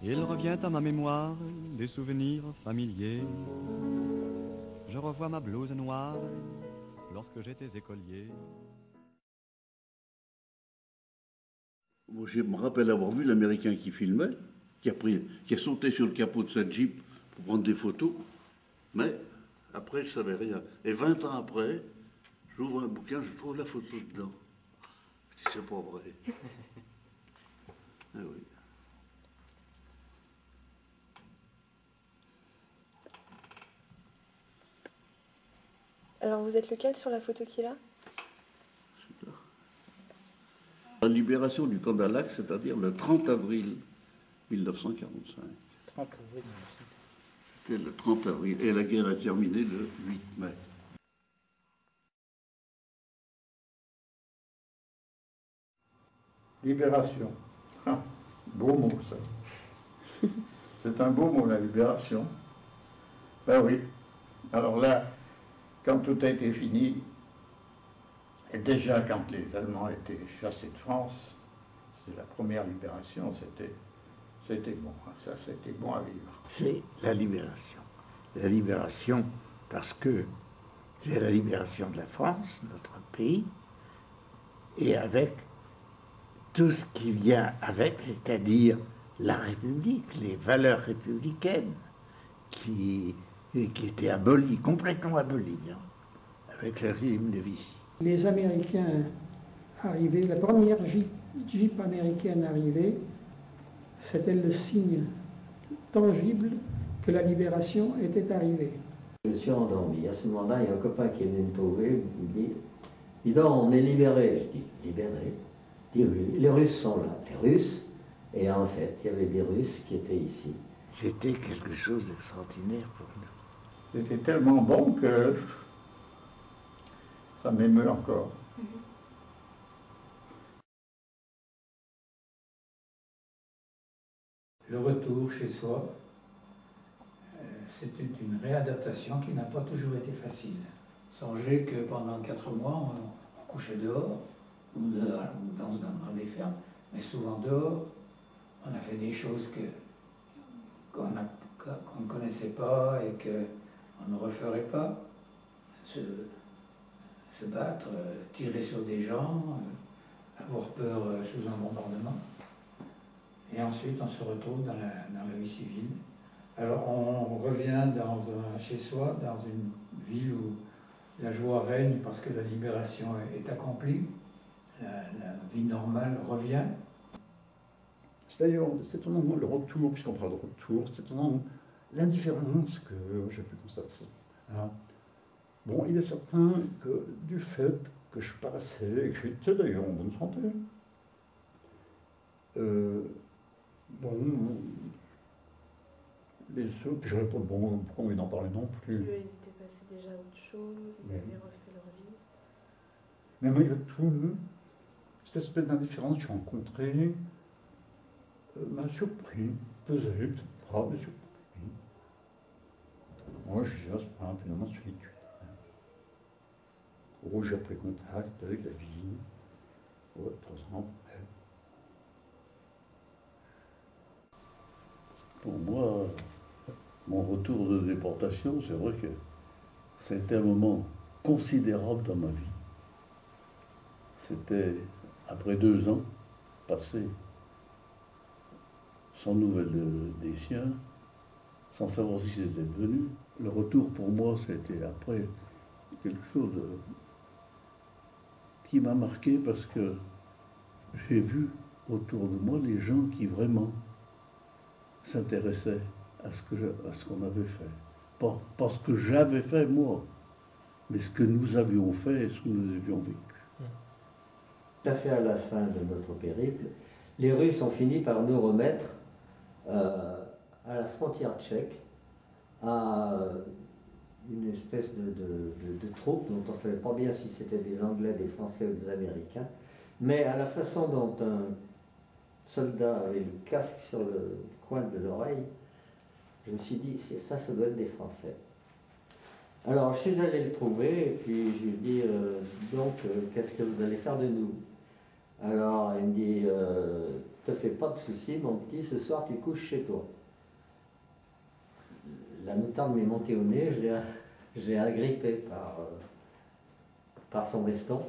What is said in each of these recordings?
Il revient à ma mémoire des souvenirs familiers. Je revois ma blouse noire lorsque j'étais écolier. Moi, je me rappelle avoir vu l'Américain qui filmait, qui a sauté sur le capot de sa Jeep pour prendre des photos, mais après, je ne savais rien. Et 20 ans après, j'ouvre un bouquin, je trouve la photo dedans. Je dis, c'est pas vrai. Ah oui. Alors vous êtes lequel sur la photo qu'il a? La libération du camp d'Alac, c'est-à-dire le 30 avril 1945. 30 avril 1945. C'était le 30 avril. Et la guerre a terminé le 8 mai. Libération. Ah, beau mot, ça. C'est un beau mot, la libération. Ben oui. Alors là, quand tout a été fini, et déjà quand les Allemands étaient chassés de France, c'est la première libération, c'était bon. Ça, c'était bon à vivre. C'est la libération. La libération parce que c'est la libération de la France, notre pays, et avec tout ce qui vient avec, c'est-à-dire la République, les valeurs républicaines qui étaient abolies, complètement abolies, hein, avec le régime de Vichy. Les Américains arrivés, la première Jeep américaine arrivée, c'était le signe tangible que la libération était arrivée. Je me suis endormi. À ce moment-là, il y a un copain qui est venu me trouver, il me dit « Dis donc, on est libérés ». Je dis « Libérés ?» Il dit « Oui, les Russes sont là. » Les Russes, et en fait, il y avait des Russes qui étaient ici. C'était quelque chose d'extraordinaire pour nous. C'était tellement bon que ça m'émeut encore. Le retour chez soi, c'était une réadaptation qui n'a pas toujours été facile. Songez que pendant 4 mois, on couchait dehors, ou dans des fermes, mais souvent dehors. On a fait des choses qu'on ne connaissait pas et qu'on ne referait pas. Se battre, tirer sur des gens, avoir peur sous un bombardement. Et ensuite, on se retrouve dans la vie civile. Alors, on revient chez soi, dans une ville où la joie règne parce que la libération est accomplie, la vie normale revient. C'est d'ailleurs, c'est étonnant le retour, puisqu'on parle de retour, c'est étonnant l'indifférence que j'ai pu constater. Alors, bon, il est certain que du fait que je paraissais, et que j'étais d'ailleurs en bonne santé, bon, les autres, puis je réponds, bon, pourquoi ils n'en parlaient non plus. Eux, ils étaient passés déjà à autre chose, ils avaient refait leur vie. Mais malgré tout, cette espèce d'indifférence que j'ai rencontrée m'a surpris, pesé, peut-être pas, mais surpris. Moi, je dirais, c'est un phénomène de solitude. Où j'ai pris contact avec la vie, 3 ans après. Pour moi, mon retour de déportation, c'est vrai que c'était un moment considérable dans ma vie. C'était après 2 ans passés sans nouvelles des siens, sans savoir si c'était devenu. Le retour pour moi, c'était après quelque chose qui m'a marqué parce que j'ai vu autour de moi les gens qui vraiment s'intéressaient à ce qu'on avait fait. Pas ce que j'avais fait moi, mais ce que nous avions fait et ce que nous avions vécu. Tout à fait à la fin de notre périple, les Russes ont fini par nous remettre à la frontière tchèque, à une espèce de troupe dont on ne savait pas bien si c'était des Anglais, des Français ou des Américains, mais à la façon dont un soldat avait le casque sur le coin de l'oreille, je me suis dit, ça doit être des Français. Alors je suis allé le trouver et puis je lui ai dit, donc qu'est-ce que vous allez faire de nous? Alors il me dit, te fais pas de soucis, mon petit, ce soir tu couches chez toi. La moutarde m'est montée au nez, je l'ai agrippé par son veston.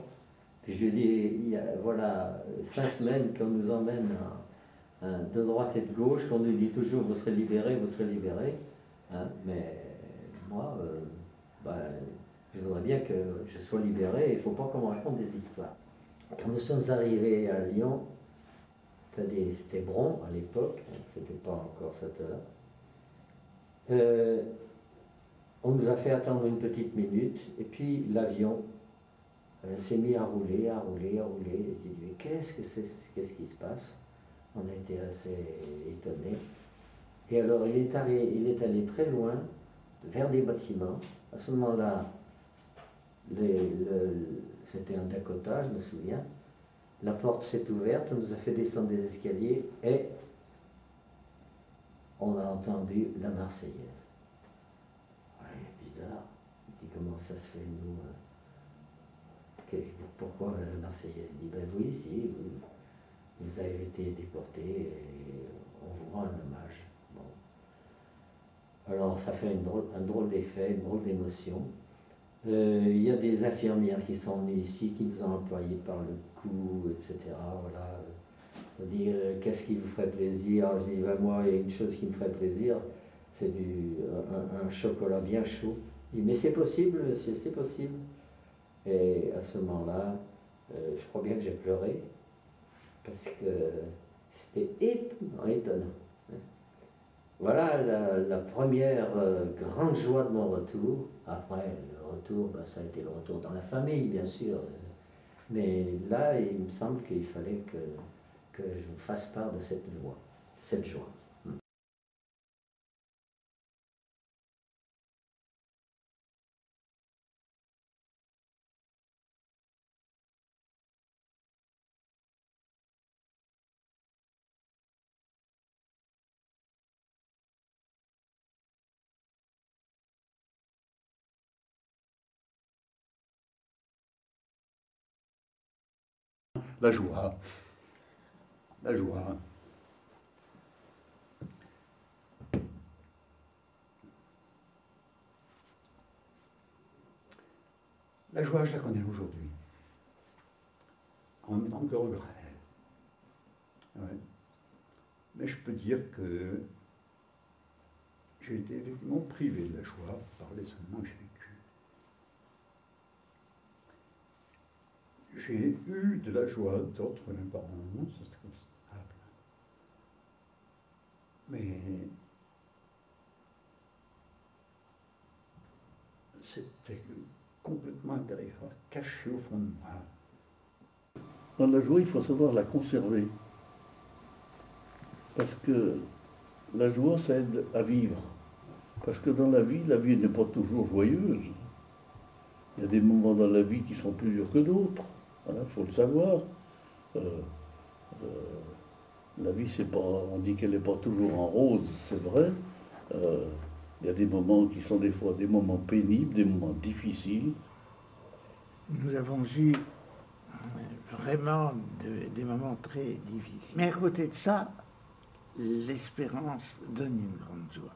Puis je lui ai dit, il y a, voilà 5 semaines qu'on nous emmène de droite et de gauche, qu'on nous dit toujours vous serez libérés, hein, mais moi, ben, je voudrais bien que je sois libéré, il ne faut pas qu'on me raconte des histoires. Quand nous sommes arrivés à Lyon, c'était Bron à l'époque, c'était pas encore cette heure. On nous a fait attendre une petite minute, et puis l'avion s'est mis à rouler. Et j'ai dit, mais qu'est-ce qui se passe? On a été assez étonnés. Et alors il est allé très loin, vers des bâtiments. À ce moment-là, c'était un Dakota, je me souviens. La porte s'est ouverte, on nous a fait descendre des escaliers et on a entendu la Marseillaise. Ouais, bizarre. Il dit, comment ça se fait, nous pourquoi la Marseillaise? Il dit, ben oui, si, vous avez été déportés et on vous rend un hommage. Bon. Alors ça fait un drôle d'effet, une drôle d'émotion. Il y a des infirmières qui sont venues ici, qui nous ont employés par le cou, etc. Voilà. On dit, qu'est-ce qui vous ferait plaisir? Alors, je dis, ben, moi, il y a une chose qui me ferait plaisir, c'est un chocolat bien chaud. Il dit, mais c'est possible, monsieur, c'est possible. Et à ce moment-là, je crois bien que j'ai pleuré, parce que c'était étonnant. Voilà la première grande joie de mon retour. Après, le retour, ben, ça a été le retour dans la famille, bien sûr. Mais là, il me semble qu'il fallait que je vous fasse part de cette joie. La joie. La joie. La joie, je la connais aujourd'hui. En même temps que regret. Ouais. Mais je peux dire que j'ai été effectivement privé de la joie par les événements que j'ai vécus. J'ai eu de la joie d'autres que mes parents, ça c'était considérable. Mais c'était complètement intérieur, caché au fond de moi. Dans la joie, il faut savoir la conserver. Parce que la joie, ça aide à vivre. Parce que dans la vie n'est pas toujours joyeuse. Il y a des moments dans la vie qui sont plus durs que d'autres. Il faut le savoir. La vie, c'est pas, on dit qu'elle n'est pas toujours en rose, c'est vrai. Il y a des moments qui sont des fois des moments pénibles, des moments difficiles. Nous avons eu vraiment des moments très difficiles. Mais à côté de ça, l'espérance donne une grande joie.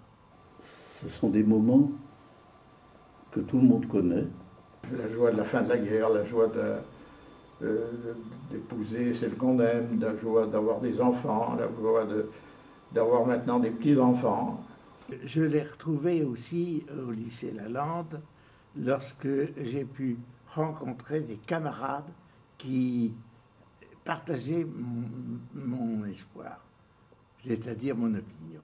Ce sont des moments que tout le monde connaît. La joie de la fin de la guerre, la joie d'épouser celle qu'on aime, la joie d'avoir des enfants, la joie d'avoir maintenant des petits-enfants. Je l'ai retrouvé aussi au lycée Lalande lorsque j'ai pu rencontrer des camarades qui partageaient mon espoir, c'est-à-dire mon opinion.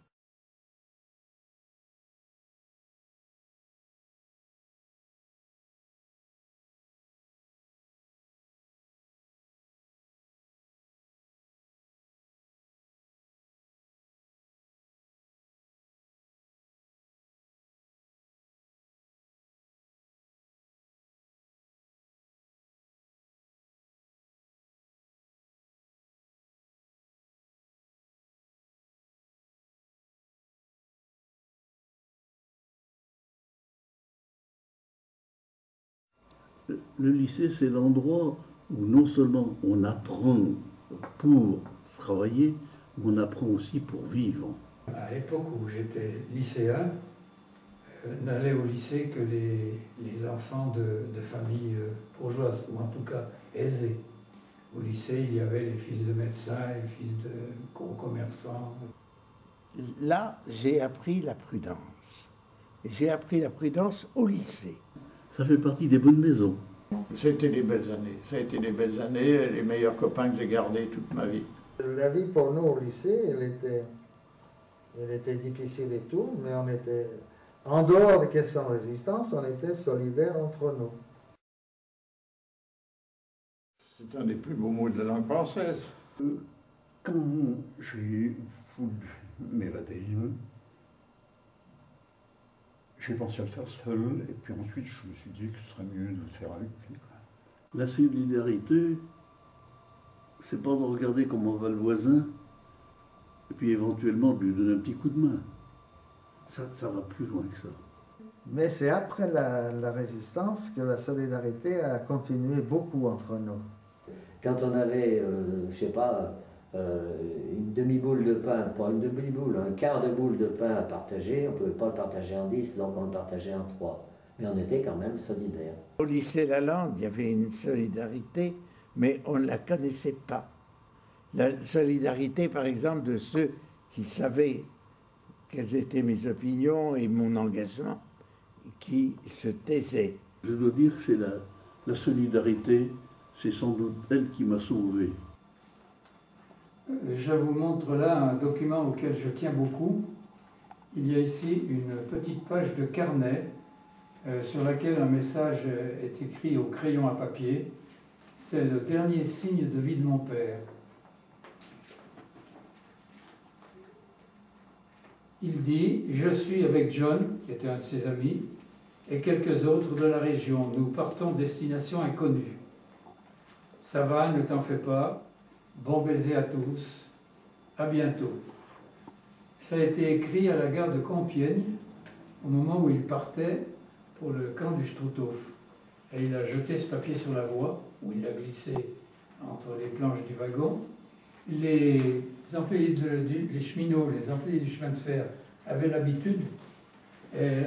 Le lycée, c'est l'endroit où non seulement on apprend pour travailler, mais on apprend aussi pour vivre. À l'époque où j'étais lycéen, n'allaient au lycée que les enfants de familles bourgeoises, ou en tout cas aisées. Au lycée, il y avait les fils de médecins, les fils de gros commerçants. Là, j'ai appris la prudence. J'ai appris la prudence au lycée. Ça fait partie des bonnes maisons. C'était des belles années. Ça a été des belles années, les meilleurs copains que j'ai gardés toute ma vie. La vie pour nous au lycée, elle était difficile et tout, mais on était, en dehors des questions de résistance, on était solidaires entre nous. C'est un des plus beaux mots de la langue française. Quand j'ai voulu m'évader, j'ai pensé à le faire seul, et puis ensuite je me suis dit que ce serait mieux de le faire avec lui. La solidarité, c'est pas de regarder comment va le voisin, et puis éventuellement de lui donner un petit coup de main. Ça va plus loin que ça. Mais c'est après la résistance que la solidarité a continué beaucoup entre nous. Quand on avait, je sais pas, une demi-boule de pain, pas une demi-boule, un quart de boule de pain à partager, on ne pouvait pas le partager en 10, donc on le partageait en 3. Mais on était quand même solidaires. Au lycée Lalande, il y avait une solidarité, mais on ne la connaissait pas. La solidarité, par exemple, de ceux qui savaient quelles étaient mes opinions et mon engagement, qui se taisaient. Je dois dire que c'est la solidarité, c'est sans doute elle qui m'a sauvé. Je vous montre là un document auquel je tiens beaucoup. Il y a ici une petite page de carnet sur laquelle un message est écrit au crayon à papier. C'est le dernier signe de vie de mon père. Il dit « Je suis avec John, qui était un de ses amis, et quelques autres de la région. Nous partons destination inconnue. Ça va, ne t'en fais pas. Bon baiser à tous. À bientôt. » Ça a été écrit à la gare de Compiègne, au moment où il partait pour le camp du Struthof. Et il a jeté ce papier sur la voie, où il l'a glissé entre les planches du wagon. Les employés, les cheminots, les employés du chemin de fer avaient l'habitude,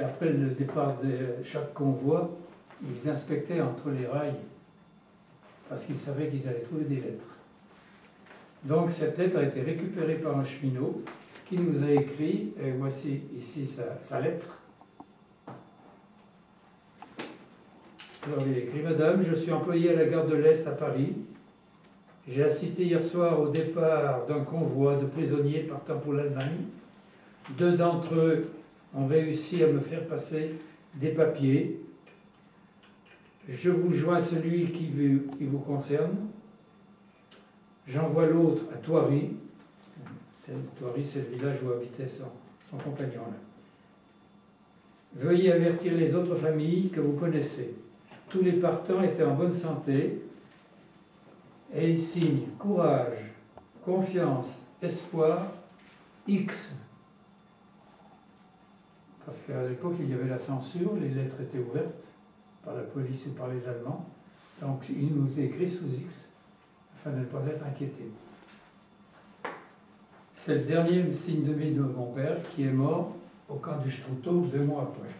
après le départ de chaque convoi, ils inspectaient entre les rails, parce qu'ils savaient qu'ils allaient trouver des lettres. Donc cette lettre a été récupérée par un cheminot qui nous a écrit, et voici ici sa lettre. Alors il écrit « Madame, je suis employé à la gare de l'Est à Paris. J'ai assisté hier soir au départ d'un convoi de prisonniers partant pour l'Allemagne. 2 d'entre eux ont réussi à me faire passer des papiers. Je vous joins celui qui vous concerne. J'envoie l'autre à Thoiry. Thoiry, c'est le village où habitait son compagnon. Là. Veuillez avertir les autres familles que vous connaissez. Tous les partants étaient en bonne santé. Et il signe courage, confiance, espoir, X. Parce qu'à l'époque, il y avait la censure, les lettres étaient ouvertes par la police ou par les Allemands. Donc il nous écrit sous X, afin de ne pas être inquiété. C'est le dernier signe de vie de mon père qui est mort au camp du Struthof 2 mois après.